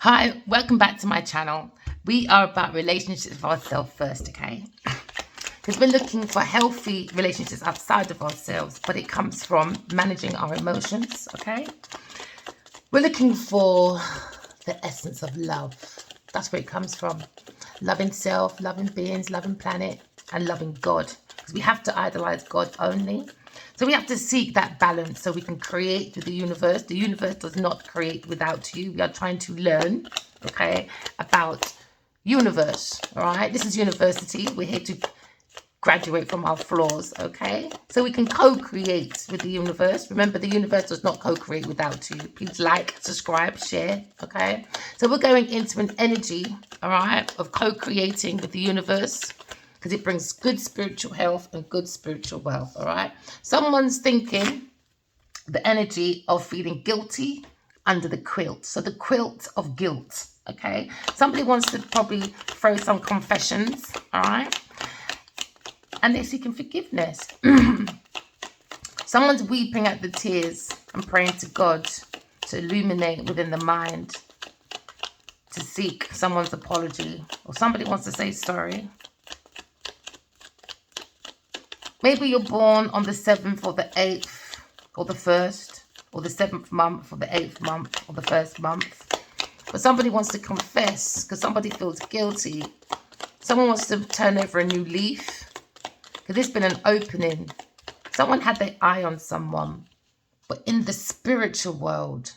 Hi, welcome back to my channel. We are about relationships with ourselves first, okay? Because we're looking for healthy relationships outside of ourselves, but it comes from managing our emotions, okay? We're looking for the essence of love. That's where it comes from. Loving self, loving beings, loving planet, and loving God. Because we have to idolize God only. So we have to seek that balance so we can create with the universe. The universe does not create without you. We are trying to learn, okay, about universe, all right? This is university. We're here to graduate from our flaws, okay? So we can co-create with the universe. Remember, the universe does not co-create without you. Please like, subscribe, share, okay? So we're going into an energy, all right, of co-creating with the universe, because it brings good spiritual health and good spiritual wealth, all right? Someone's thinking the energy of feeling guilty under the quilt. So the quilt of guilt, okay? Somebody wants to probably throw some confessions, all right? And they're seeking forgiveness. Someone's weeping at the tears and praying to God to illuminate within the mind, to seek someone's apology. Or somebody wants to say sorry. Maybe you're born on the 7th or the 8th or the 1st or the 7th month or the 8th month or the 1st month. But somebody wants to confess because somebody feels guilty. Someone wants to turn over a new leaf because there's been an opening. Someone had their eye on someone, but in the spiritual world.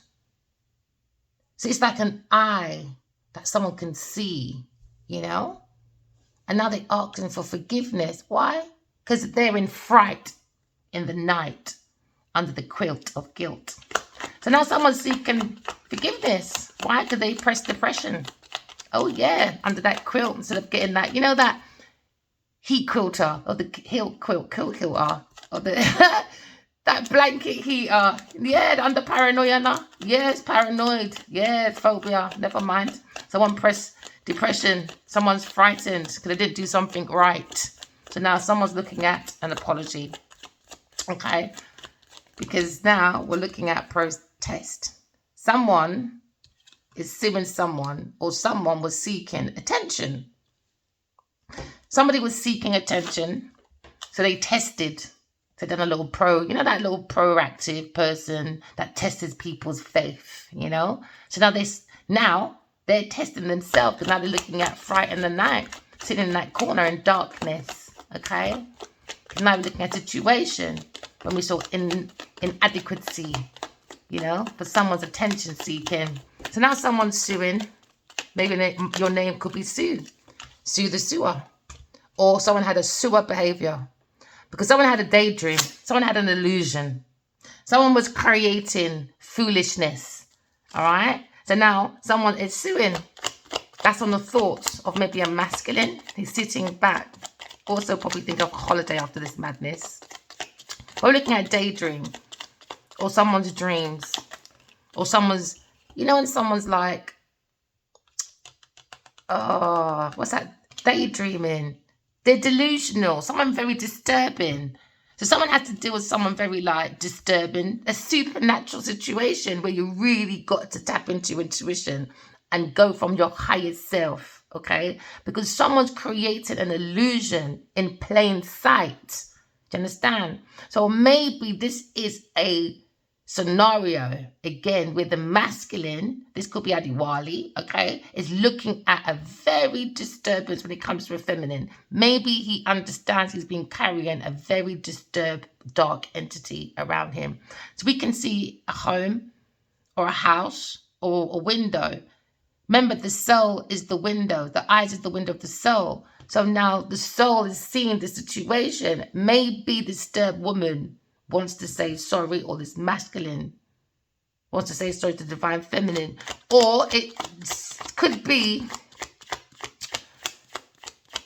So it's like an eye that someone can see, you know? And now they're asking for forgiveness. Why? Because they're in fright in the night under the quilt of guilt. So now someone's seeking forgiveness. Why? Because they press depression. Oh yeah, under that quilt instead of getting that, you know, that heat quilter or the quilter or the that blanket heater. Yeah, under paranoia now. Yes, paranoid. Yes, phobia. Never mind. Someone press depression. Someone's frightened because they didn't do something right. So now someone's looking at an apology, okay? Because now we're looking at protest. Someone is suing someone, or someone was seeking attention. Somebody was seeking attention, so they tested. So done a little you know, that little proactive person that tests people's faith, you know? So now they're testing themselves, and now they're looking at fright in the night, sitting in that corner in darkness. Okay, now we're looking at a situation when we saw inadequacy, you know, for someone's attention seeking. So now someone's suing. Maybe your name could be Sue the sewer, or someone had a sewer behavior because someone had a daydream, someone had an illusion, someone was creating foolishness. All right, so now someone is suing. That's on the thoughts of maybe a masculine. He's sitting back. Also probably think of holiday after this madness. We're looking at daydream or someone's dreams or someone's, you know, when someone's like, oh, what's that? Daydreaming. They're delusional. Someone very disturbing. So someone had to deal with someone very like disturbing, a supernatural situation where you really got to tap into intuition and go from your highest self. Okay, because someone's created an illusion in plain sight. Do you understand? So maybe this is a scenario again with the masculine. This could be Adiwali, okay, is looking at a very disturbance when it comes to a feminine. Maybe he understands he's been carrying a very disturbed dark entity around him. So we can see a home or a house or a window. Remember, the soul is the window. The eyes is the window of the soul. So now the soul is seeing the situation. Maybe the disturbed woman wants to say sorry, or this masculine wants to say sorry to the divine feminine. Or it could be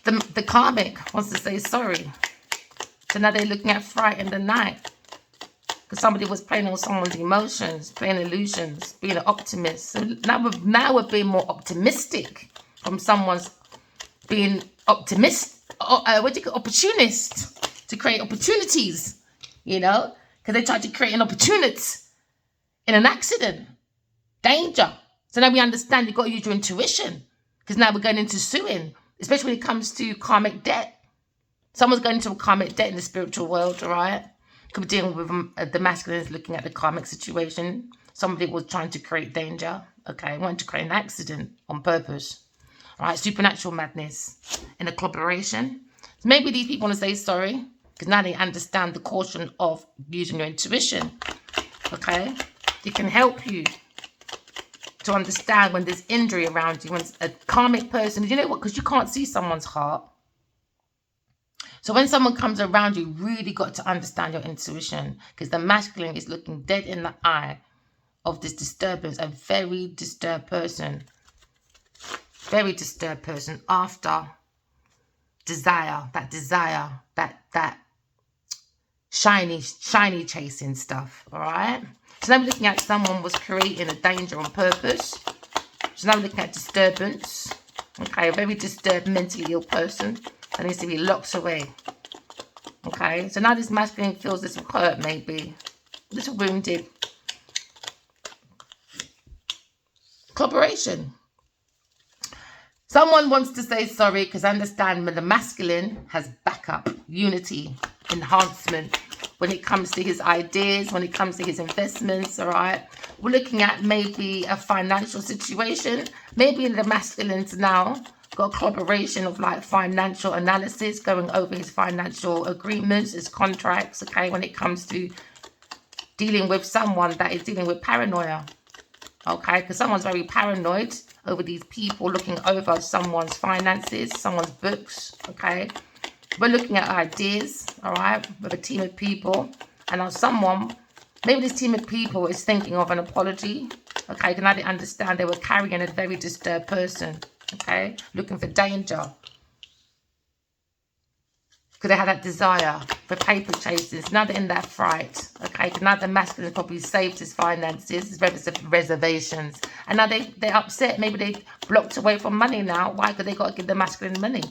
the karmic wants to say sorry. So now they're looking at fright in the night. Because somebody was playing on someone's emotions, playing illusions, being an optimist. So now we're being more optimistic from someone's being optimist. Opportunist to create opportunities, you know? Because they tried to create an opportunity in an accident. Danger. So now we understand you've got to use your intuition, because now we're going into suing, especially when it comes to karmic debt. Someone's going into a karmic debt in the spiritual world, all right? Could be dealing with the masculines looking at the karmic situation. Somebody was trying to create danger, okay? Wanting to create an accident on purpose, all right? Supernatural madness in a collaboration. So maybe these people want to say sorry, because now they understand the caution of using your intuition, okay? It can help you to understand when there's injury around you, when it's a karmic person. You know what? Because you can't see someone's heart. So when someone comes around you, really got to understand your intuition, because the masculine is looking dead in the eye of this disturbance, a very disturbed person. Very disturbed person after desire, that shiny chasing stuff, all right? So now we're looking at someone was creating a danger on purpose. So now we're looking at disturbance, okay? A very disturbed, mentally ill person that needs to be locked away, okay? So now this masculine feels this hurt, maybe. This wounded. Cooperation. Someone wants to say sorry because understand when the masculine has backup, unity, enhancement when it comes to his ideas, when it comes to his investments, all right? We're looking at maybe a financial situation. Maybe the masculines now got a collaboration of like financial analysis, going over his financial agreements, his contracts, okay, when it comes to dealing with someone that is dealing with paranoia, okay? Because someone's very paranoid over these people looking over someone's finances, someone's books, okay? We're looking at ideas, all right, with a team of people. And now someone, maybe this team of people is thinking of an apology, okay? Can I understand they were carrying a very disturbed person, okay? Looking for danger. Because they had that desire for paper chases. Now they're in that fright, okay? Now the masculine probably saved his finances, his reservations. And now they're upset. Maybe they blocked away from money now. Why? Because they got to give the masculine money.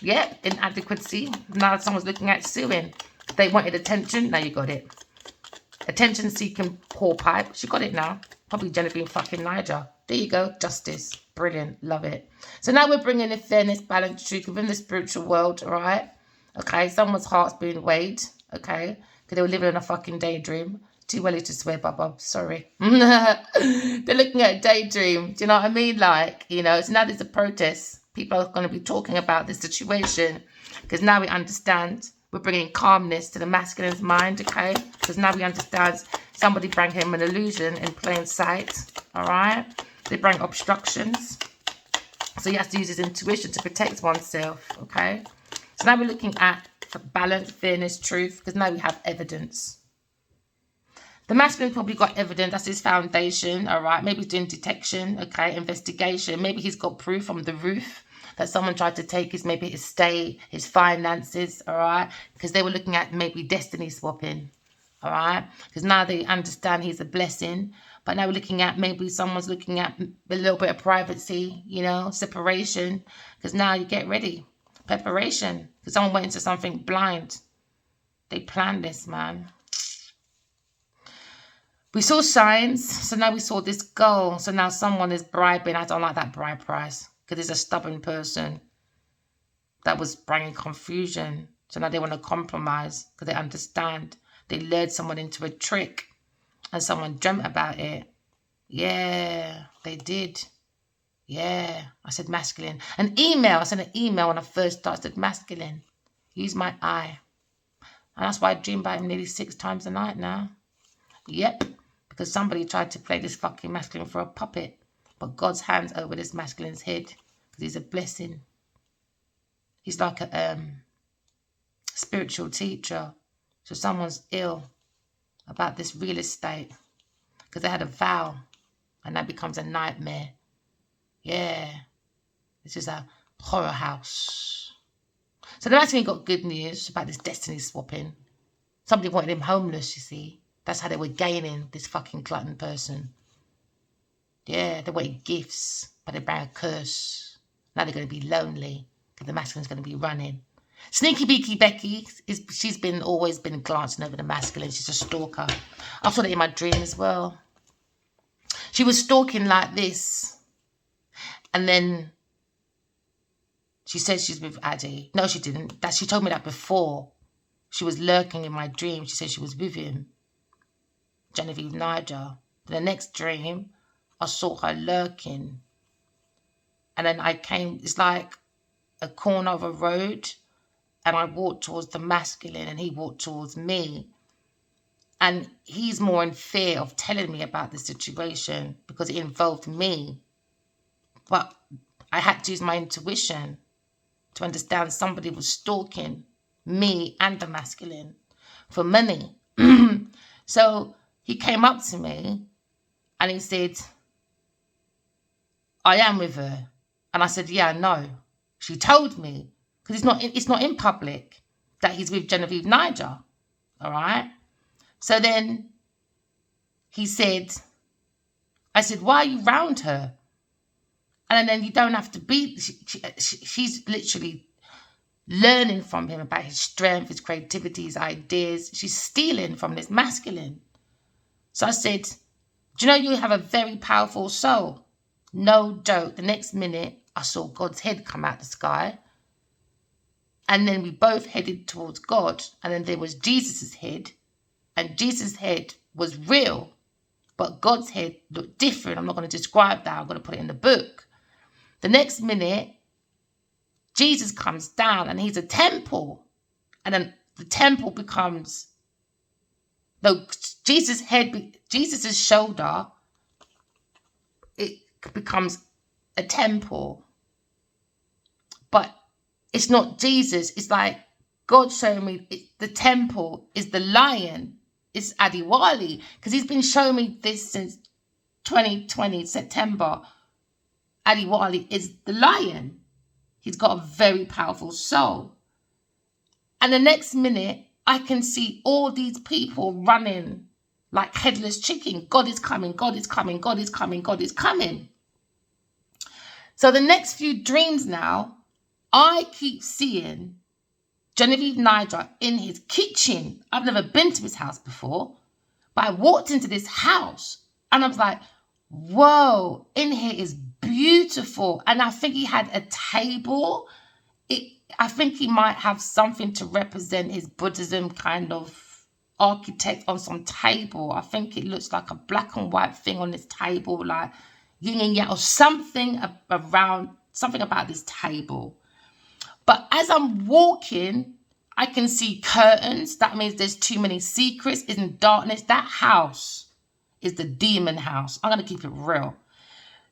Yeah, inadequacy. Now someone's looking at suing. They wanted attention. Now you got it. Attention seeking poor pipe. She got it now. Probably Genevieve fucking Niger. There you go. Justice. Brilliant. Love it. So now we're bringing in fairness, balance, truth within the spiritual world. All right. Okay. Someone's heart's being weighed. Okay. Because they were living in a fucking daydream. Too early to swear, Bubba. Sorry. They're looking at a daydream. Do you know what I mean? Like, you know, so now there's a protest. People are going to be talking about this situation because now we understand. We're bringing calmness to the masculine's mind, okay? Because now we understand somebody bring him an illusion in plain sight, all right? They bring obstructions. So he has to use his intuition to protect oneself, okay? So now we're looking at balance, fairness, truth, because now we have evidence. The masculine probably got evidence. That's his foundation, all right? Maybe he's doing detection, okay, investigation. Maybe he's got proof from the roof that someone tried to take his estate, his finances, all right? Because they were looking at maybe destiny swapping, all right? Because now they understand he's a blessing. But now we're looking at maybe someone's looking at a little bit of privacy, you know, separation. Because now you get ready. Preparation. Because someone went into something blind. They planned this, man. We saw signs. So now we saw this goal. So now someone is bribing. I don't like that bribe price. Because it's a stubborn person that was bringing confusion. So now they want to compromise because they understand. They lured someone into a trick and someone dreamt about it. Yeah, they did. Yeah, I said masculine. An email. I sent an email when I first started masculine. Use my eye. And that's why I dream about him nearly 6 times a night now. Yep, because somebody tried to play this fucking masculine for a puppet. But God's hand's over this masculine's head because he's a blessing. He's like a spiritual teacher. So someone's ill about this real estate because they had a vow and that becomes a nightmare. Yeah, this is a horror house. So the masculine got good news about this destiny swapping. Somebody wanted him homeless, you see. That's how they were gaining this fucking glutton person. Yeah, they wanted gifts, but they bring a curse. Now they're going to be lonely because the masculine's going to be running. Sneaky Beaky Becky, she's always been glancing over the masculine. She's a stalker. I saw that in my dream as well. She was stalking like this. And then she said she's with Addy. No, she didn't. She told me that before. She was lurking in my dream. She said she was with him. Genevieve Niger. The next dream, I saw her lurking. And then I came, it's like a corner of a road. And I walked towards the masculine and he walked towards me. And he's more in fear of telling me about the situation because it involved me. But I had to use my intuition to understand somebody was stalking me and the masculine for money. So he came up to me and he said, I am with her. And I said, yeah, I know. She told me, because it's not in public that he's with Genevieve Niger. All right. So then he said, I said, why are you round her? And then you don't have to be, she's literally learning from him about his strength, his creativity, his ideas. She's stealing from this masculine. So I said, do you know you have a very powerful soul? No joke. The next minute, I saw God's head come out the sky. And then we both headed towards God. And then there was Jesus's head. And Jesus' head was real. But God's head looked different. I'm not going to describe that. I'm going to put it in the book. The next minute, Jesus comes down and he's a temple. And then the temple becomes, Jesus' shoulder, it becomes a temple. But it's not Jesus. It's like God showing me the temple is the lion. It's Adiwali. Because he's been showing me this since 2020, September. Adiwali is the lion. He's got a very powerful soul. And the next minute, I can see all these people running like headless chicken. God is coming, God is coming, God is coming, God is coming. So the next few dreams now, I keep seeing Genevieve Niger in his kitchen. I've never been to his house before, but I walked into this house and I was like, whoa, in here is beautiful. And I think he had a table. I think he might have something to represent his Buddhism kind of architect on some table. I think it looks like a black and white thing on this table, like yin and yang or something around, something about this table. But as I'm walking, I can see curtains. That means there's too many secrets. It's in darkness. That house is the demon house. I'm going to keep it real.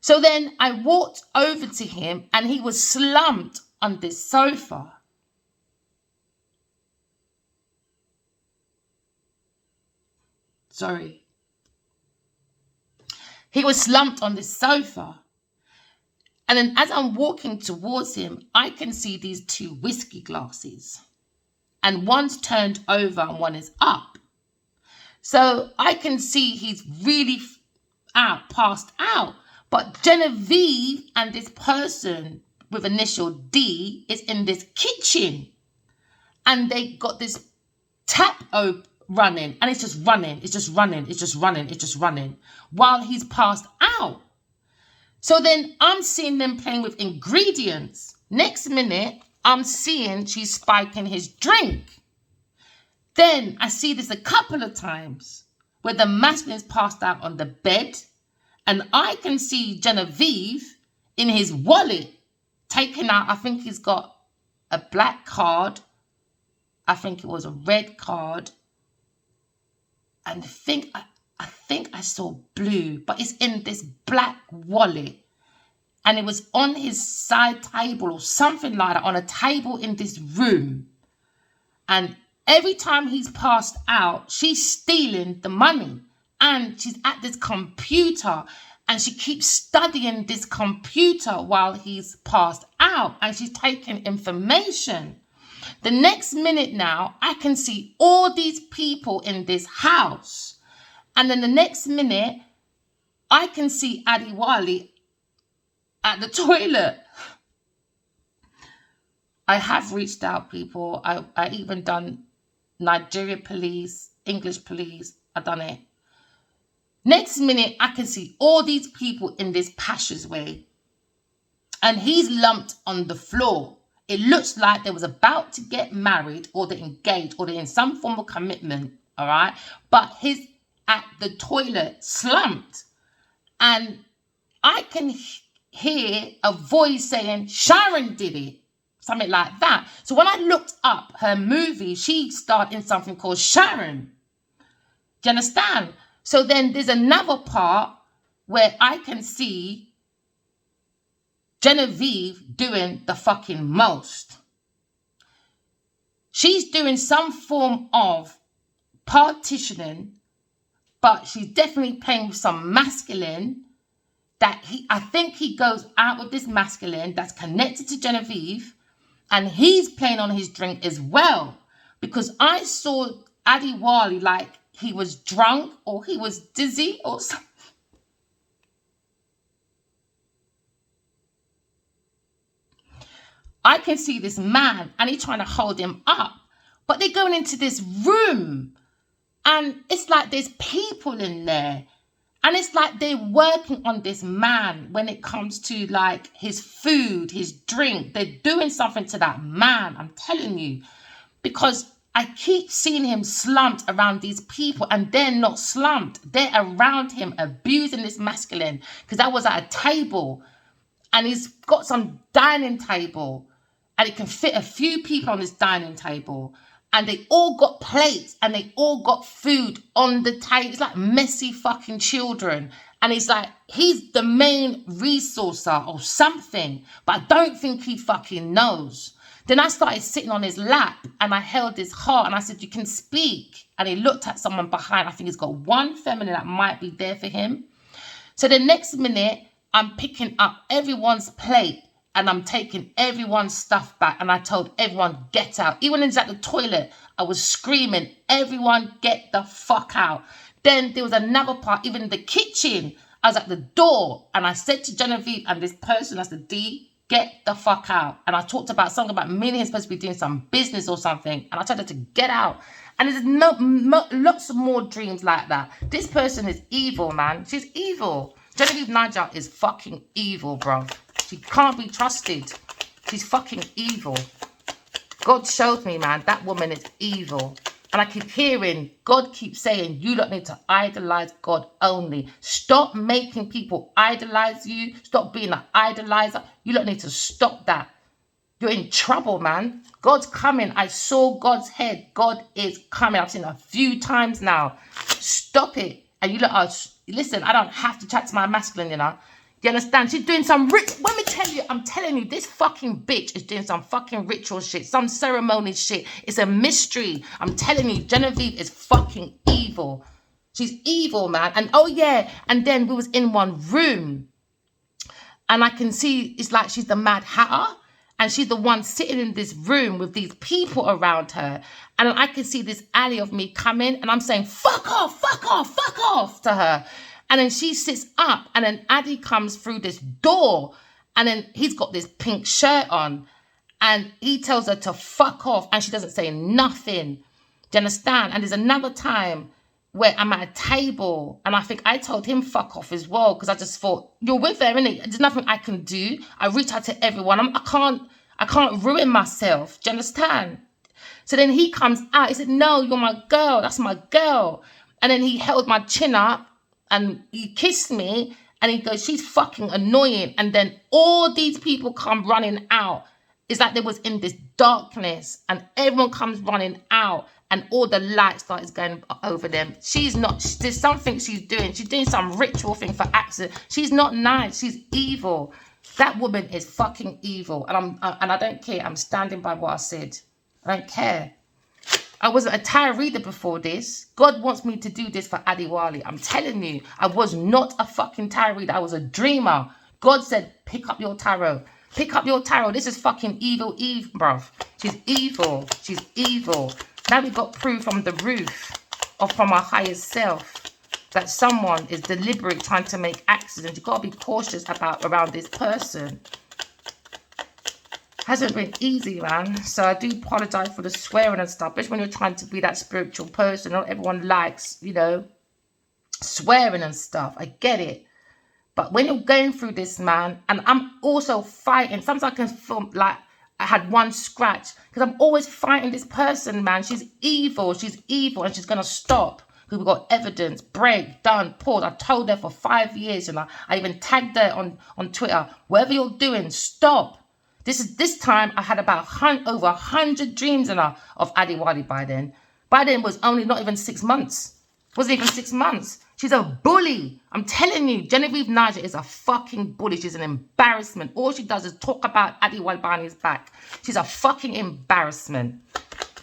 So then I walked over to him and he was slumped on this sofa. Sorry. He was slumped on this sofa. And then as I'm walking towards him, I can see these two whiskey glasses. And one's turned over and one is up. So I can see he's really passed out. But Genevieve and this person with initial D is in this kitchen. And they got this tap running. And it's just running. It's just running. It's just running. It's just running. While he's passed out. So then I'm seeing them playing with ingredients. Next minute, I'm seeing she's spiking his drink. Then I see this a couple of times where the masculine's passed out on the bed. And I can see Genevieve in his wallet taking out, I think he's got a black card. I think it was a red card. And I think I saw blue, but it's in this black wallet. And it was on his side table or something like that, on a table in this room. And every time he's passed out, she's stealing the money. And she's at this computer and she keeps studying this computer while he's passed out. And she's taking information. The next minute now, I can see all these people in this house. And then the next minute, I can see Adiwali at the toilet. I have reached out, people. I even done Nigeria police, English police. I've done it. Next minute, I can see all these people in this passageway. And he's lumped on the floor. It looks like they was about to get married or they're engaged or they're in some form of commitment, all right? But he's at the toilet slumped. And I can hear a voice saying, Sharon did it. Something like that. So when I looked up her movie, she starred in something called Sharon. Do you understand? So then there's another part where I can see Genevieve doing the fucking most. She's doing some form of partitioning, but she's definitely playing with some masculine that I think he goes out with this masculine that's connected to Genevieve, and he's playing on his drink as well. Because I saw Adi Wali like he was drunk or he was dizzy or something. I can see this man and he's trying to hold him up. But they're going into this room and it's like there's people in there. And it's like they're working on this man when it comes to like his food, his drink. They're doing something to that man, I'm telling you. Because I keep seeing him slumped around these people and they're not slumped. They're around him abusing this masculine. Because I was at a table and he's got some dining table. And it can fit a few people on this dining table. And they all got plates and they all got food on the table. It's like messy fucking children. And it's like, he's the main resourcer or something. But I don't think he fucking knows. Then I started sitting on his lap and I held his heart and I said, you can speak. And he looked at someone behind. I think he's got one feminine that might be there for him. So the next minute, I'm picking up everyone's plate. And I'm taking everyone's stuff back. And I told everyone, get out. Even when he was at the toilet, I was screaming, everyone get the fuck out. Then there was another part, even in the kitchen. I was at the door. And I said to Genevieve and this person, I said, D, get the fuck out. And I talked about something about me and him supposed to be doing some business or something. And I told her to get out. And there's lots of more dreams like that. This person is evil, man. She's evil. Genevieve Niger is fucking evil, bro. She can't be trusted. She's fucking evil. God showed me, man, that woman is evil. And I keep hearing, God keeps saying, you don't need to idolize God only. Stop making people idolize you. Stop being an idolizer. You don't need to stop that. You're in trouble, man. God's coming. I saw God's head. God is coming. I've seen it a few times now. Stop it. And you lot are, listen, I don't have to chat to my masculine, you know. You understand? She's doing some let me tell you, I'm telling you, this fucking bitch is doing some fucking ritual shit, some ceremony shit. It's a mystery. I'm telling you, Genevieve is fucking evil. She's evil, man. And oh yeah, and then we was in one room and I can see it's like she's the Mad Hatter and she's the one sitting in this room with these people around her. And I can see this alley of me coming and I'm saying, fuck off, fuck off, fuck off to her. And then she sits up and then Addy comes through this door and then he's got this pink shirt on and he tells her to fuck off and she doesn't say nothing. Do you understand? And there's another time where I'm at a table and I think I told him fuck off as well because I just thought, you're with her, innit? There's nothing I can do. I reach out to everyone. I can't ruin myself. Do you understand? So then he comes out. He said, no, you're my girl. That's my girl. And then he held my chin up. And he kissed me and he goes, she's fucking annoying. And then all these people come running out. It's like they was in this darkness and everyone comes running out and all the light starts going over them. She's not, there's something she's doing. She's doing some ritual thing for accident. She's not nice. She's evil. That woman is fucking evil. And I don't care. I'm standing by what I said. I don't care. I wasn't a tarot reader before this. God wants me to do this for Adiwali. I'm telling you, I was not a fucking tarot reader. I was a dreamer. God said, pick up your tarot. Pick up your tarot. This is fucking evil Eve, bruv. She's evil. She's evil. Now we got proof from the roof or from our higher self that someone is deliberate trying to make accidents. You've got to be cautious around this person. Hasn't been easy, man. So I do apologize for the swearing and stuff, especially when you're trying to be that spiritual person. Not everyone likes, you know, swearing and stuff. I get it. But when you're going through this, man, and I'm also fighting, sometimes I can feel like I had one scratch because I'm always fighting this person, man. She's evil, and she's going to stop because we've got evidence. Break, done, pause. I told her for 5 years, and I even tagged her on Twitter. Whatever you're doing, stop. This time I had about over 100 dreams in her of Adiwali by then. By then it was only not even 6 months. Wasn't even 6 months. She's a bully. I'm telling you, Genevieve Niger is a fucking bully. She's an embarrassment. All she does is talk about Adiwali behind his back. She's a fucking embarrassment.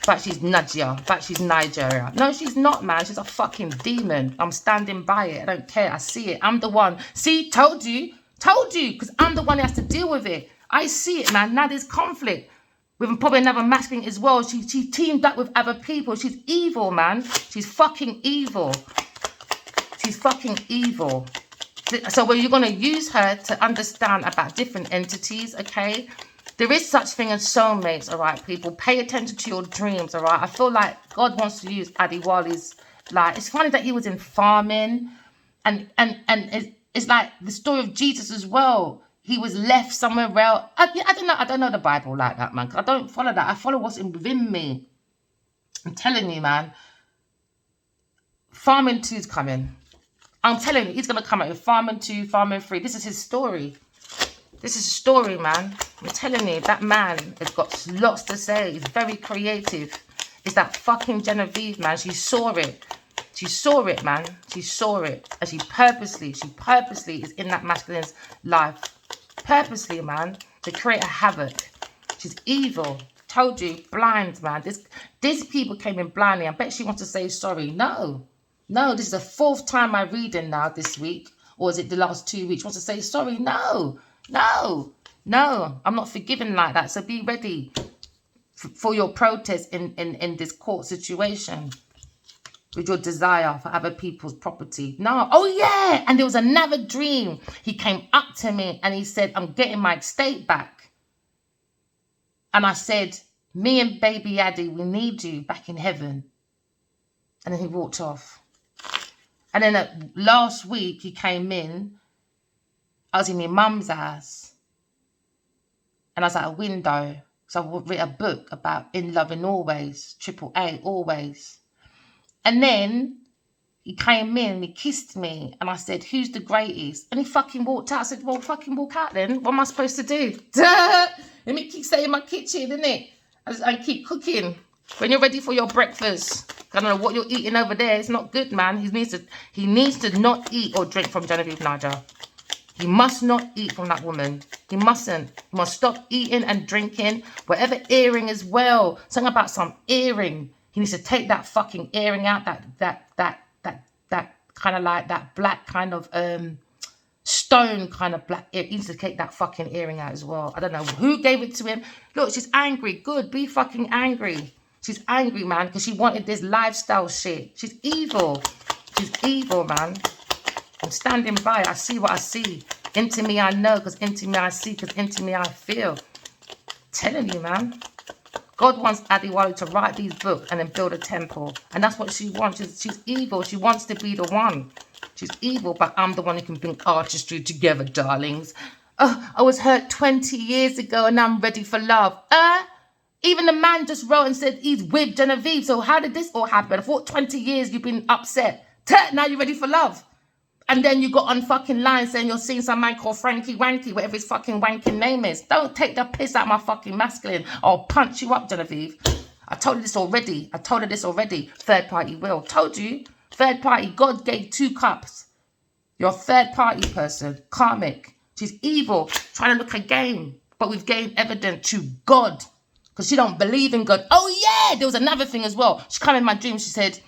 But she's Nigeria. But she's Nigeria. No, she's not, man. She's a fucking demon. I'm standing by it. I don't care. I see it. I'm the one. See, told you. Told you. Because I'm the one who has to deal with it. I see it, man. Now there's conflict. With probably another masculine as well. She teamed up with other people. She's evil, man. She's fucking evil. She's fucking evil. So when you're going to use her to understand about different entities, okay? There is such thing as soulmates, all right, people? Pay attention to your dreams, all right? I feel like God wants to use Adiwali's, like, it's funny that he was in farming. And it's like the story of Jesus as well. He was left somewhere else. I don't know the Bible like that, man. 'Cause I don't follow that. I follow what's within me. I'm telling you, man. Farming 2's coming. I'm telling you, he's going to come out with Farming 2, Farming 3. This is his story. This is his story, man. I'm telling you, that man has got lots to say. He's very creative. It's that fucking Genevieve, man. She saw it. She saw it, man. She saw it. And she purposely is in that masculine's life. Purposely, man. To create a havoc. She's evil. Told you, blind, man. These people came in blindly. I bet she wants to say sorry. No. No, this is the 4th time I'm reading now this week. Or is it the last 2 weeks? She wants to say sorry. No. I'm not forgiving like that. So be ready for your protest in this court situation. With your desire for other people's property. No. Oh, yeah. And there was another dream. He came up to me and he said, I'm getting my estate back. And I said, me and baby Addy, we need you back in heaven. And then he walked off. And then last week he came in. I was in my mum's house. And I was at a window. So I read a book about in love and always. AAA, always. And then he came in and he kissed me. And I said, who's the greatest? And he fucking walked out. I said, well, fucking walk out then. What am I supposed to do? Let me keep staying in my kitchen, innit? And keep cooking. When you're ready for your breakfast. I don't know what you're eating over there. It's not good, man. He needs to not eat or drink from Genevieve Niger. He must not eat from that woman. He mustn't. He must stop eating and drinking. Whatever earring as well. Something about some earring. He needs to take that fucking earring out. That kind of like that black kind of stone kind of black ear. He needs to take that fucking earring out as well. I don't know who gave it to him. Look, she's angry. Good. Be fucking angry. She's angry, man, because she wanted this lifestyle shit. She's evil. She's evil, man. I'm standing by. I see what I see. Into me, I know, because into me, I see, because into me, I feel. Telling you, man. God wants Adiwali to write these books and then build a temple. And that's what she wants. She's evil. She wants to be the one. She's evil, but I'm the one who can bring artistry together, darlings. Oh, I was hurt 20 years ago and I'm ready for love. Even the man just wrote and said he's with Genevieve. So how did this all happen? I thought 20 years you've been upset. Now you're ready for love. And then you got on fucking line saying you're seeing some man called Frankie Wanky, whatever his fucking wanking name is. Don't take the piss out of my fucking masculine. I'll punch you up, Genevieve. I told her this already. Third party will. Told you. Third party. God gave 2 cups. You're a third party person. Karmic. She's evil. Trying to look a game. But we've gained evidence to God. Because she don't believe in God. Oh, yeah. There was another thing as well. She came in my dream. She said,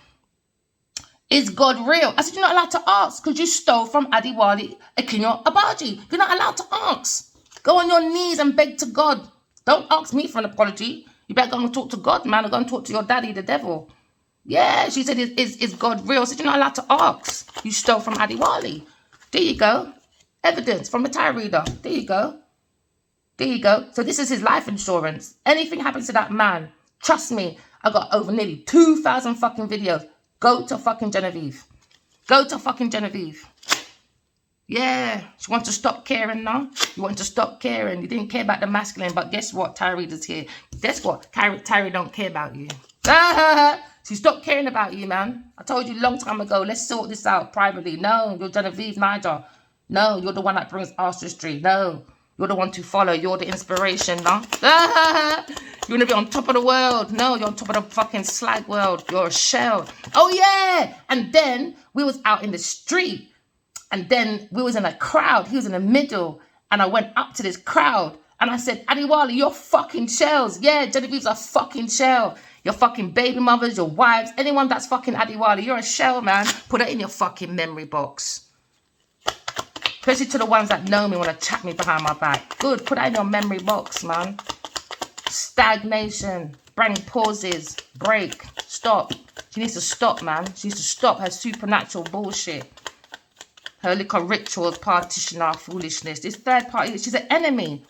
is God real? I said, you're not allowed to ask because you stole from Adiwali Akinyo Abaji. You're not allowed to ask. Go on your knees and beg to God. Don't ask me for an apology. You better go and talk to God, man, or go and talk to your daddy, the devil. Yeah, she said, is God real? I said, you're not allowed to ask. You stole from Adiwali. There you go. Evidence from a tarot reader. There you go. There you go. So this is his life insurance. Anything happens to that man, trust me, I got over nearly 2,000 fucking videos. Go to fucking Genevieve. Go to fucking Genevieve. Yeah, she wants to stop caring now. You want to stop caring. You didn't care about the masculine, but guess what? Tyree is here. Guess what? Tyree don't care about you. She stopped caring about you, man. I told you a long time ago, let's sort this out privately. No, you're Genevieve Niger. No, you're the one that brings ancestry. No, you're the one to follow. You're the inspiration, no? You want to be on top of the world. No, you're on top of the fucking slag world. You're a shell. Oh, yeah. And then we was out in the street. And then we was in a crowd. He was in the middle. And I went up to this crowd. And I said, Adiwali, you're fucking shells. Yeah, Genevieve's a fucking shell. Your fucking baby mothers, your wives, anyone that's fucking Adiwali, you're a shell, man. Put it in your fucking memory box. Especially to the ones that know me, want to chat me behind my back. Good, put that in your memory box, man. Stagnation. Bring pauses. Break. Stop. She needs to stop, man. She needs to stop her supernatural bullshit. Her little rituals, partitioner, foolishness. This third party, she's an enemy.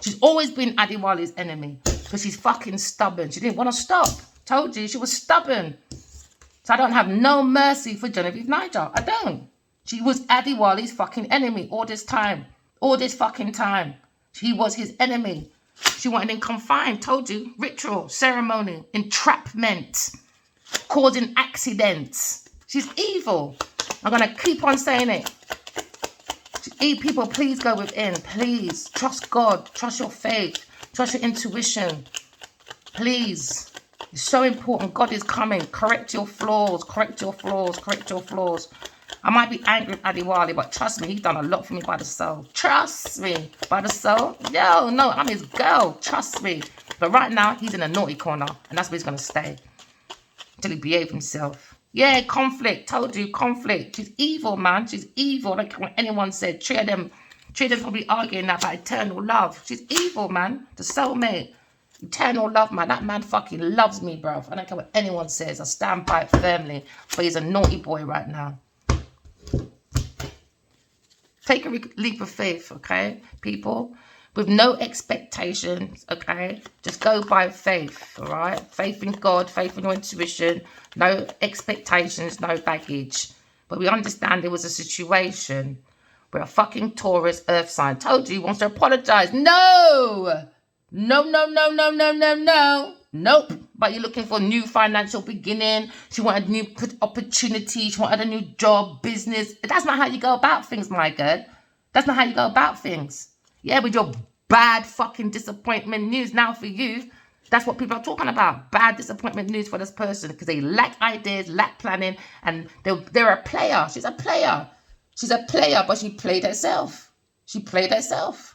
She's always been Adiwali's enemy. Because she's fucking stubborn. She didn't want to stop. Told you, she was stubborn. So I don't have no mercy for Genevieve Niger. I don't. She was Adiwali's fucking enemy all this time. All this fucking time. He was his enemy. She wanted him confined. Told you. Ritual, ceremony, entrapment, causing accidents. She's evil. I'm going to keep on saying it. People, please go within. Please. Trust God. Trust your faith. Trust your intuition. Please. It's so important. God is coming. Correct your flaws. Correct your flaws. Correct your flaws. I might be angry with Adiwali, but trust me, he's done a lot for me by the soul. Trust me. By the soul. Yo, no, I'm his girl. Trust me. But right now, he's in a naughty corner. And that's where he's going to stay. Until he behaves himself. Yeah, conflict. Told you, conflict. She's evil, man. She's evil. I don't care what anyone said. Three of them probably arguing about eternal love. She's evil, man. The soulmate. Eternal love, man. That man fucking loves me, bro. I don't care what anyone says. I stand by it firmly. But he's a naughty boy right now. Take a leap of faith, okay, people? With no expectations, okay? Just go by faith, all right? Faith in God, faith in your intuition. No expectations, no baggage. But we understand there was a situation where a fucking Taurus earth sign told you he wants to apologize. No! No, no, no, no, no, no, no. Nope. But you're looking for a new financial beginning. She wanted a new opportunity. She wanted a new job, business. That's not how you go about things, my girl. That's not how you go about things. Yeah, with your bad fucking disappointment news now for you. That's what people are talking about. Bad disappointment news for this person because they lack ideas, lack planning, and they're a player. She's a player. She's a player, but she played herself. She played herself.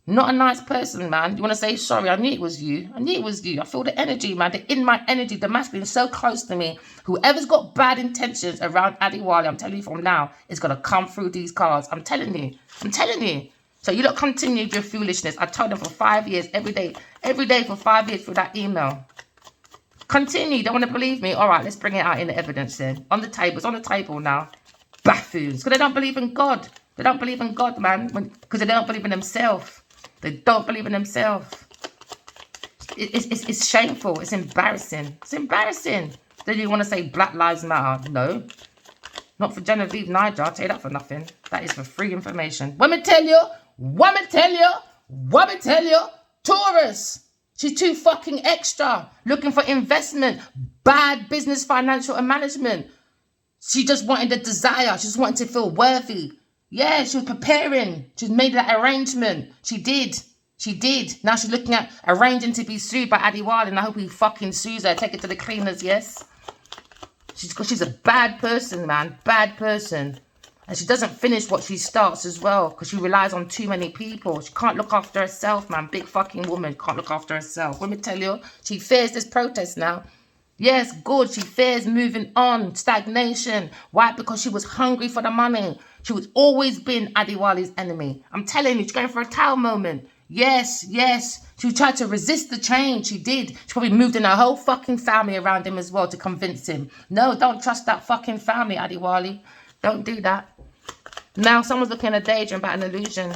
Not a nice person, man. You want to say sorry? I knew it was you. I knew it was you. I feel the energy, man. In my energy, the masculine is so close to me. Whoever's got bad intentions around Adiwali, I'm telling you from now, is going to come through these cards. I'm telling you. I'm telling you. So you don't continue your foolishness. I told them for 5 years, every day for 5 years through that email. Continue. You don't want to believe me? All right, let's bring it out in the evidence then. On the table. It's on the table now. Buffoons. Because they don't believe in God. They don't believe in God, man. Because they don't believe in themselves. They don't believe in themselves. It's shameful. It's embarrassing. It's embarrassing. Then you want to say Black Lives Matter? No. Not for Genevieve Niger. I'll tell you that for nothing. That is for free information. Let me tell you. Taurus. She's too fucking extra. Looking for investment. Bad business, financial, and management. She just wanted the desire. She just wanted to feel worthy. Yeah, she was preparing. She's made that arrangement. She did. Now she's looking at arranging to be sued by Adiwali, and I hope he fucking sues her. Take it to the cleaners, yes? She's a bad person, man. Bad person. And she doesn't finish what she starts as well, because she relies on too many people. She can't look after herself, man. Big fucking woman can't look after herself. Let me tell you, she fears this protest now. Yes, good. She fears moving on. Stagnation. Why? Because she was hungry for the money. She was always been Adiwali's enemy. I'm telling you, she's going for a towel moment. Yes. She tried to resist the change. She did. She probably moved in her whole fucking family around him as well to convince him. No, don't trust that fucking family, Adiwali. Don't do that. Now someone's looking at a daydream about an illusion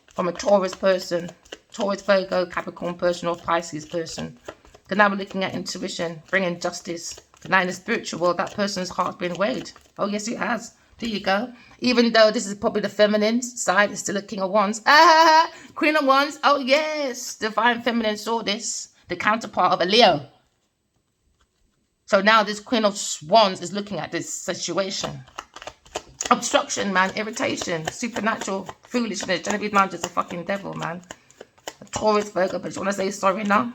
from a Taurus person. Taurus, Virgo, Capricorn person or Pisces person. Because now we're looking at intuition, bringing justice. Now in the spiritual world, that person's heart's been weighed. Oh, yes, it has. There you go. Even though this is probably the feminine side, it's still a King of Wands. Ah, Queen of Wands. Oh, yes. Divine Feminine saw this. The counterpart of a Leo. So now this Queen of Wands is looking at this situation. Obstruction, man. Irritation. Supernatural foolishness. Genevieve now just a fucking devil, man. A Taurus, Virgo. But you want to say sorry now?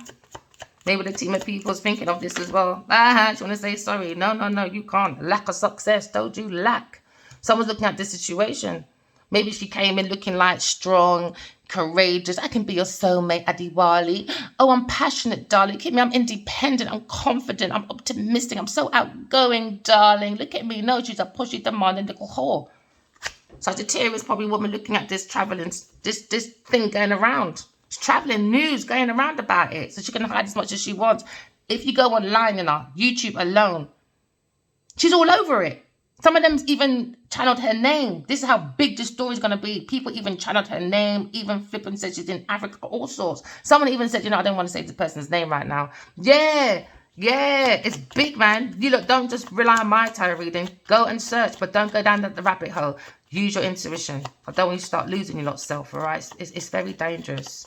Maybe the team of people is thinking of this as well. Ah, you want to say sorry? No, no, no, you can't. Lack of success. Told you, lack. Someone's looking at this situation. Maybe she came in looking like strong, courageous. I can be your soulmate, Adiwali. Oh, I'm passionate, darling. Look at me. I'm independent. I'm confident. I'm optimistic. I'm so outgoing, darling. Look at me. No, she's a pushy, demanding little whore. Sagittarius, probably woman looking at this traveling, this thing going around. It's traveling news going around about it. So she can hide as much as she wants. If you go online, YouTube alone, she's all over it. Some of them's even channeled her name. This is how big this story's going to be. People even channeled her name, even flipping said she's in Africa, all sorts. Someone even said, I don't want to say the person's name right now. Yeah, it's big, man. You look, don't just rely on my tarot reading. Go and search, but don't go down the rabbit hole. Use your intuition. I don't want you to start losing your lot self, all right? It's very dangerous.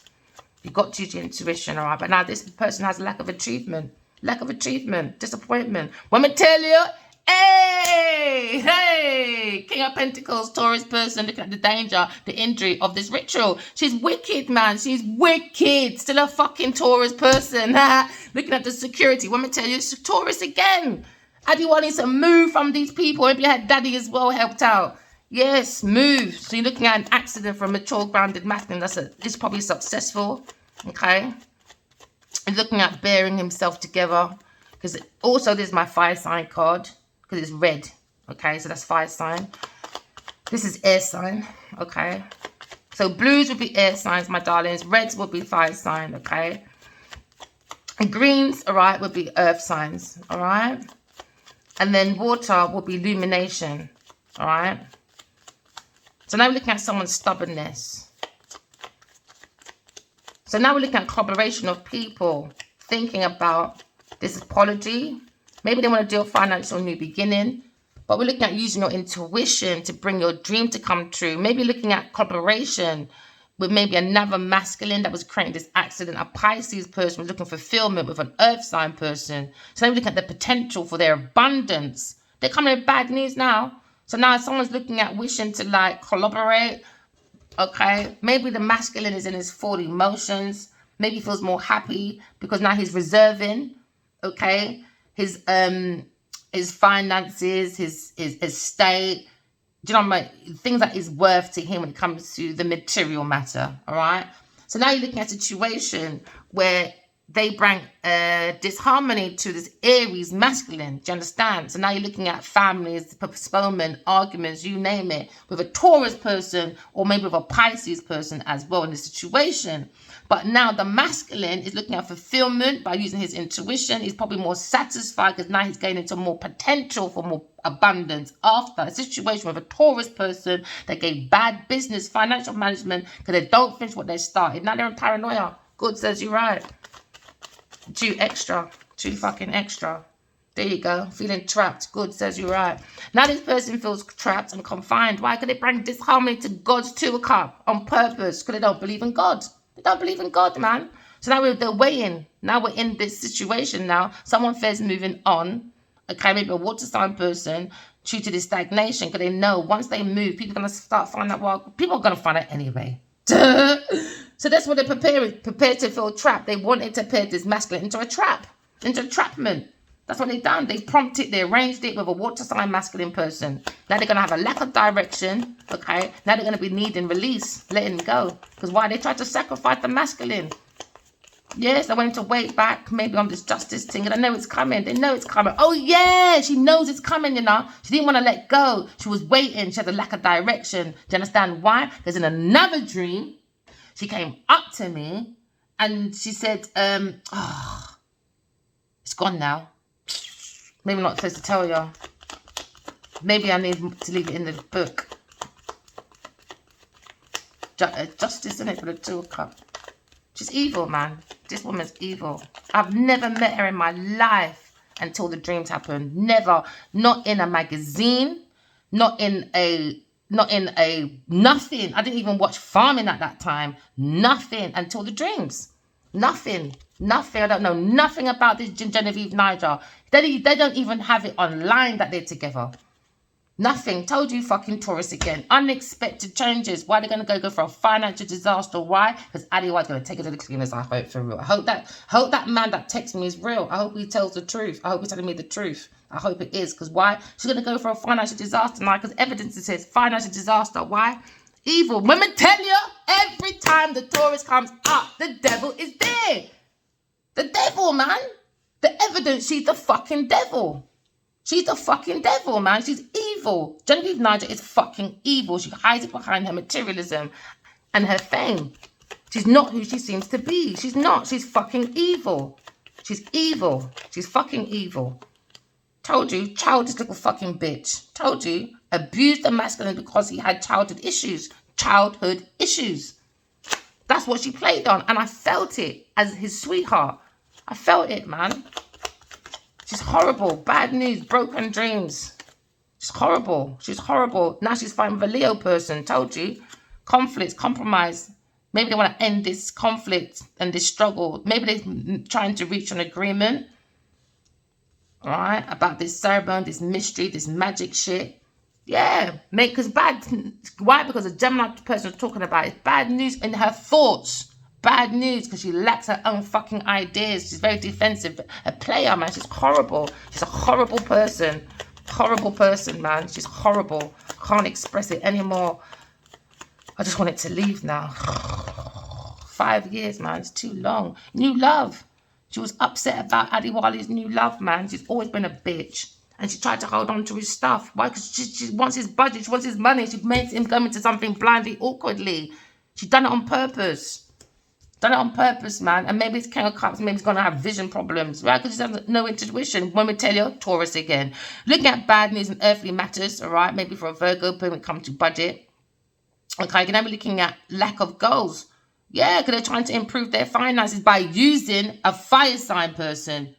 You've got to use your intuition, all right? But now this person has lack of achievement, disappointment. Let me tell you, hey, King of Pentacles, Taurus person, looking at the danger, the injury of this ritual. She's wicked, man. She's wicked. Still a fucking Taurus person. Looking at the security. Let me tell you, it's Taurus again. Adiwali needs to move from these people. Maybe you had daddy as well helped out. Yes, move. So you're looking at an accident for a mature, grounded masculine. It's probably successful. Okay. You're looking at bearing himself together. Because also there's my fire sign card. Because it's red. Okay, so that's fire sign. This is air sign. Okay. So blues would be air signs, my darlings. Reds would be fire sign. Okay. And greens, all right, would be earth signs. All right. And then water would be illumination. All right. So now we're looking at someone's stubbornness. So now we're looking at collaboration of people thinking about this apology. Maybe they want to do a financial new beginning. But we're looking at using your intuition to bring your dream to come true. Maybe looking at collaboration with maybe another masculine that was creating this accident. A Pisces person was looking for fulfillment with an earth sign person. So now we're looking at the potential for their abundance. They're coming with bad news now. So now someone's looking at wishing to like collaborate. Okay. Maybe the masculine is in his full emotions. Maybe he feels more happy because now he's reserving. Okay. His finances, his estate. Do you know what I mean? Things that is worth to him when it comes to the material matter. All right. So now you're looking at a situation where they bring disharmony to this Aries masculine. Do you understand? So now you're looking at families, postponement, arguments, you name it, with a Taurus person or maybe with a Pisces person as well in this situation. But now the masculine is looking at fulfillment by using his intuition. He's probably more satisfied because now he's getting into more potential for more abundance after a situation with a Taurus person that gave bad business, financial management because they don't finish what they started. Now they're in paranoia. Good says you're right. Too fucking extra. There you go. Feeling trapped. Good says you're right. Now this person feels trapped and confined. Why? Because they bring disharmony to God's 2 of Cups on purpose. Because they don't believe in God. They don't believe in God, man. So now they're weighing. Now we're in this situation now. Someone fears moving on. Okay, maybe a water sign person due to this stagnation. Because they know once they move, people are going to start finding out. Well, people are going to find out anyway. So that's what they're prepared to feel trapped. They wanted to pair this masculine into a trap, into entrapment. That's what they've done. They prompted, they arranged it with a water sign masculine person. Now they're going to have a lack of direction, okay? Now they're going to be needing release, letting go. Because why? They tried to sacrifice the masculine. Yes, they wanted to wait back, maybe on this justice thing. And I know it's coming. They know it's coming. Oh, yeah, she knows it's coming, you know. She didn't want to let go. She was waiting. She had a lack of direction. Do you understand why? Because in another dream, she came up to me and she said, it's gone now. Maybe I'm not supposed to tell you. Maybe I need to leave it in the book. Justice, isn't it, for the 2 of Cups? She's evil, man. This woman's evil. I've never met her in my life. until the dreams happen. Never. Not in a magazine. Not in a nothing. I didn't even watch farming at that time. Nothing until the dreams. Nothing. I don't know nothing about this Genevieve Niger. They don't even have it online that they're together. Nothing. Told you, fucking Taurus again. Unexpected changes. Why are they going to go for a financial disaster? Why? Because Adiwa's going to take it to the cleaners, I hope, for real. I hope that man that texts me is real. I hope he tells the truth. I hope he's telling me the truth. I hope it is. Because why? She's going to go for a financial disaster now. Because evidence says financial disaster. Why? Evil. Women tell you, every time the Taurus comes up, the devil is there. The devil, man. The evidence, she's the fucking devil. She's the fucking devil, man. She's evil. Genevieve Niger is fucking evil. She hides it behind her materialism and her fame. She's not who she seems to be. She's not. She's fucking evil. She's evil. She's fucking evil. Told you, childish little fucking bitch. Told you, abused the masculine because he had childhood issues. Childhood issues. That's what she played on. And I felt it as his sweetheart. I felt it, man. She's horrible. Bad news. Broken dreams. She's horrible. She's horrible. Now she's fighting with a Leo person. Told you. Conflicts. Compromise. Maybe they want to end this conflict and this struggle. Maybe they're trying to reach an agreement. Alright? About this ceremony, this mystery, this magic shit. Yeah. Because bad. Why? Because the Gemini person was talking about it. Bad news in her thoughts. Bad news because she lacks her own fucking ideas. She's very defensive. A player, man. She's horrible. She's a horrible person. Horrible person, man. She's horrible. Can't express it anymore. I just want it to leave now. 5 years, man. It's too long. New love. She was upset about Adiwali's new love, man. She's always been a bitch. And she tried to hold on to his stuff. Why? Because she wants his budget. She wants his money. She makes him go into something blindly, awkwardly. She's done it on purpose. Done it on purpose, man. And maybe it's King of Cups. Maybe he's going to have vision problems, right? Because he has no intuition. When we tell you, Taurus again. Looking at bad news and earthly matters, all right? Maybe for a Virgo, when it comes to budget. Okay, you're going to be looking at lack of goals. Yeah, because they're trying to improve their finances by using a fire sign person.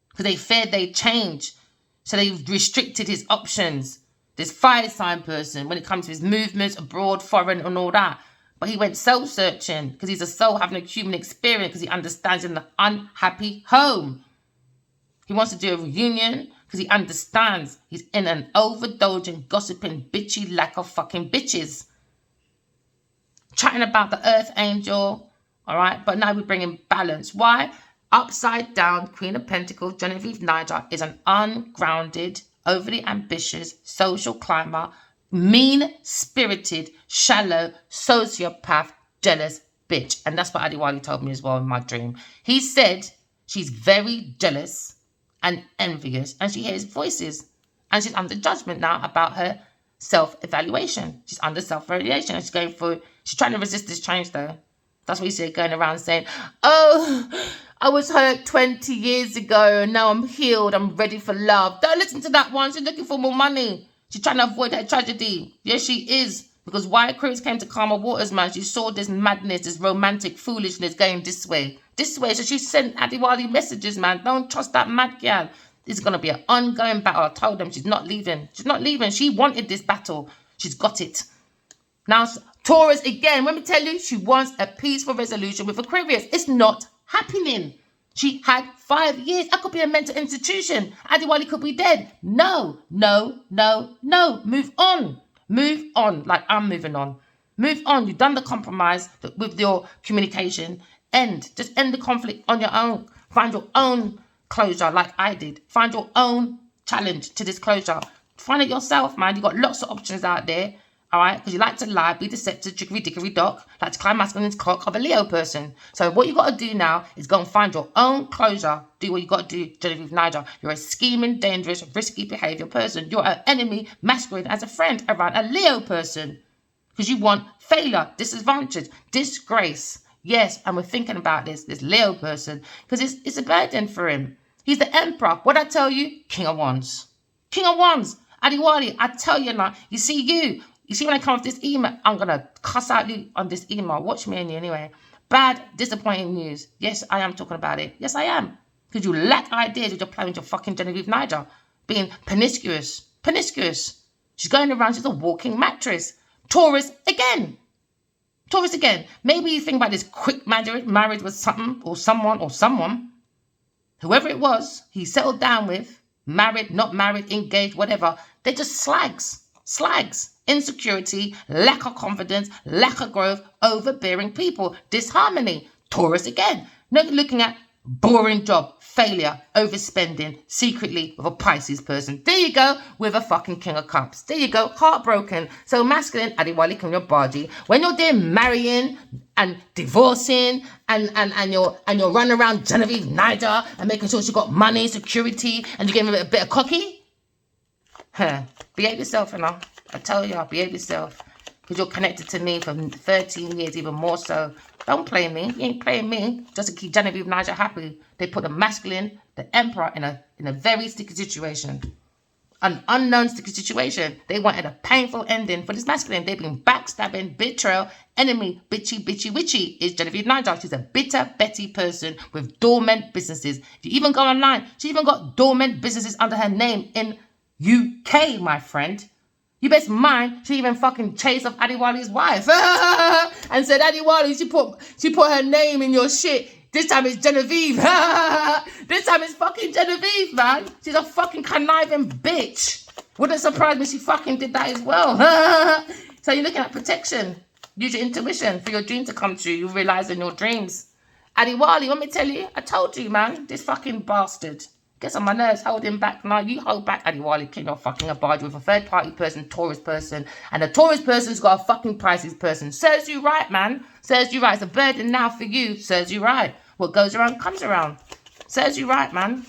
Because they feared they change. So they've restricted his options. This fire sign person, when it comes to his movements abroad, foreign, and all that. But he went soul-searching because he's a soul having a human experience because he understands in the unhappy home. He wants to do a reunion because he understands he's in an overdulgent, gossiping, bitchy lack of fucking bitches. Chatting about the earth angel, all right? But now we're bringing balance. Why? Upside down, Queen of Pentacles, Genevieve Niger is an ungrounded, overly ambitious, social climber, mean-spirited, shallow, sociopath, jealous bitch. And that's what Adiwali told me as well in my dream. He said she's very jealous and envious and she hears voices. And she's under judgment now about her self-evaluation. She's under self-evaluation and she's trying to resist this change though. That's what he said, going around saying, oh, I was hurt 20 years ago and now I'm healed. I'm ready for love. Don't listen to that one. She's looking for more money. She's trying to avoid her tragedy. Yes, she is. Because why Aquarius came to calmer waters, man, she saw this madness, this romantic foolishness going this way. This way. So she sent Adiwali messages, man. Don't trust that mad girl. This is going to be an ongoing battle. I told them she's not leaving. She's not leaving. She wanted this battle. She's got it. Now, Taurus, again, let me tell you, she wants a peaceful resolution with Aquarius. It's not happening. She had 5 years. I could be a mental institution. Adiwali could be dead. No. Move on. Move on. Like I'm moving on. Move on. You've done the compromise with your communication. Just end the conflict on your own. Find your own closure like I did. Find your own challenge to this closure. Find it yourself, man. You've got lots of options out there. All right, because you like to lie, be deceptive, jiggery dickery dock, like to climb masculine's cock of a Leo person. So what you got to do now is go and find your own closure. Do what you got to do, Genevieve Niger. You're a scheming, dangerous, risky behavior person. You're an enemy masquerading as a friend around a Leo person. Because you want failure, disadvantage, disgrace. Yes, and we're thinking about this Leo person. Because it's a burden for him. He's the emperor. What I tell you? King of Wands. King of Wands. Adiwali, I tell you now. You see when I come off this email, I'm going to cuss out you on this email. Watch me and you anyway. Bad, disappointing news. Yes, I am talking about it. Yes, I am. Because you lack ideas with your plan with your fucking Genevieve Niger. Being promiscuous. Promiscuous. She's going around, she's a walking mattress. Taurus again. Taurus again. Maybe you think about this quick marriage with something or someone. Whoever it was, he settled down with, married, not married, engaged, whatever. They're just slags. Slags. Insecurity, lack of confidence, lack of growth, overbearing people, disharmony. Taurus again. Now you're looking at boring job, failure, overspending, secretly with a Pisces person. There you go, with a fucking King of Cups. There you go, heartbroken. So masculine, Adiwali King your body. When you're there marrying and divorcing and you're running around Genevieve Niger and making sure she got money, security, and you're giving a bit of cocky. Behave yourself, you know. I tell you, behave yourself. Because you're connected to me for 13 years, even more so. Don't play me. You ain't playing me. Just to keep Genevieve Niger happy. They put the masculine, the emperor, in a very sticky situation. An unknown sticky situation. They wanted a painful ending for this masculine. They've been backstabbing, betrayal, enemy, bitchy, witchy is Genevieve Niger. She's a bitter, Betty person with dormant businesses. If you even go online, she even got dormant businesses under her name in UK, my friend. You best mind she even fucking chased off Adiwali's wife and said, Adiwali, she put her name in your shit. This time it's Genevieve. This time it's fucking Genevieve, man. She's a fucking conniving bitch. Wouldn't surprise me she fucking did that as well. So you're looking at protection. Use your intuition for your dream to come true. You realize in your dreams. Adiwali, let me tell you, I told you, man, this fucking bastard. Gets on my nerves, hold him back. Now you hold back, Adiwali, King of fucking Abadi with a third party person, Taurus person. And the Taurus person's got a fucking Pisces person. Serves you right, man. Serves you right. It's a burden now for you. Serves you right. What goes around comes around. Serves you right, man.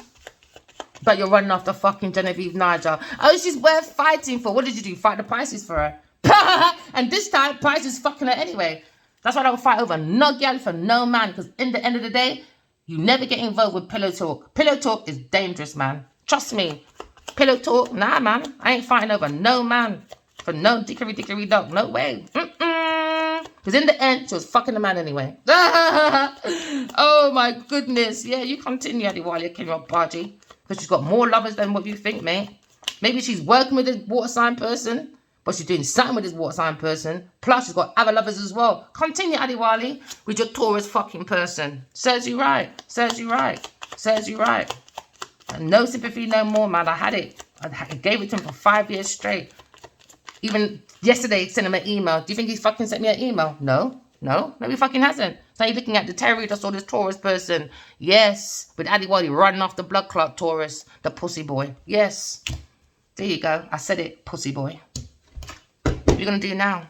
But you're running after fucking Genevieve Niger. Oh, she's worth fighting for. What did you do? Fight the Pisces for her? And this time, Pisces fucking her anyway. That's why I don't fight over no girl for no man. Because in the end of the day, you never get involved with pillow talk. Pillow talk is dangerous, man. Trust me. Pillow talk, nah, man. I ain't fighting over no man. For no dickery dog. No way. Because in the end, she was fucking the man anyway. Oh, my goodness. Yeah, you continue, Adiwali, King of Baji. Because she's got more lovers than what you think, mate. Maybe she's working with a water sign person. But she's doing something with this water sign person. Plus, she's got other lovers as well. Continue, Adiwali, with your Taurus fucking person. Serves you right. Serves you right. Serves you right. And no sympathy, no more, man. I had it. I gave it to him for 5 years straight. Even yesterday, sent him an email. Do you think he's fucking sent me an email? No. No, he fucking hasn't. So you're looking at the terrorist or this Taurus person. Yes. With Adiwali running off the blood clot Taurus. The pussy boy. Yes. There you go. I said it, pussy boy. What are you going to do now?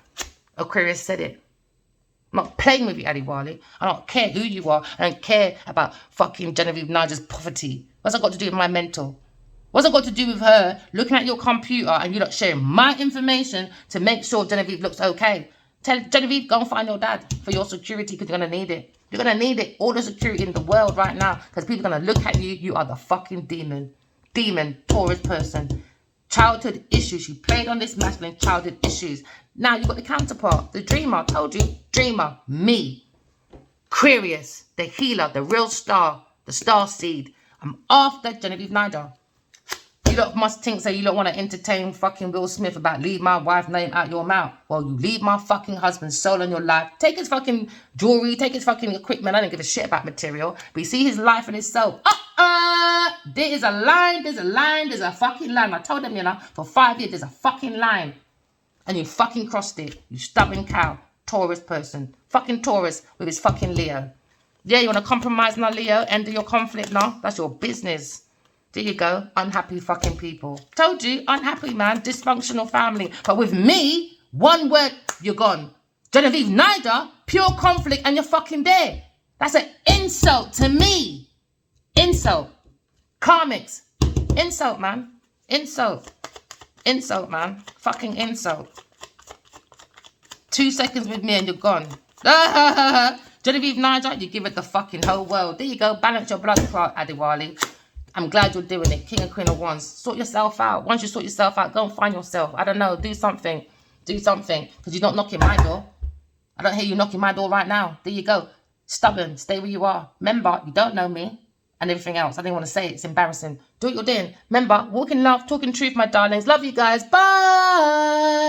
Aquarius said it. I'm not playing with you, Adiwali. I don't care who you are. I don't care about fucking Genevieve Niger's poverty. What's that got to do with my mental? What's it got to do with her looking at your computer and you not sharing my information to make sure Genevieve looks okay? Tell Genevieve, go and find your dad for your security because you're going to need it. You're going to need it. All the security in the world right now because people are going to look at you. You are the fucking demon. Demon, Taurus person. Childhood issues. You played on this masculine childhood issues. Now you've got the counterpart, the dreamer. I told you, dreamer, me. Aquarius, the healer, the real star, the star seed. I'm after Genevieve Niger. You lot must think so you don't want to entertain fucking Will Smith about leave my wife's name out your mouth. Well, you leave my fucking husband's soul in your life. Take his fucking jewelry, take his fucking equipment. I don't give a shit about material. But you see his life and his soul. There is a line, there's a fucking line. I told them, you know, for 5 years, there's a fucking line. And you fucking crossed it. You stubborn cow. Taurus person. Fucking Taurus with his fucking Leo. Yeah, you want to compromise now, Leo? End of your conflict now? That's your business. There you go. Unhappy fucking people. Told you. Unhappy, man. Dysfunctional family. But with me, one word, you're gone. Genevieve Niger, pure conflict, and you're fucking there. That's an insult to me. Insult. Karmics. Insult, man. Insult. Insult, man. Fucking insult. 2 seconds with me and you're gone. Genevieve Niger, you give it the fucking whole world. There you go. Balance your blood clot, Adiwali. I'm glad you're doing it. King and Queen of Wands. Sort yourself out. Once you sort yourself out, go and find yourself. I don't know. Do something. Do something. Because you're not knocking my door. I don't hear you knocking my door right now. There you go. Stubborn. Stay where you are. Remember, you don't know me. and everything else. I didn't want to say it. It's embarrassing. Do what you're doing. Remember, walk in love, talk in truth, my darlings. Love you guys. Bye.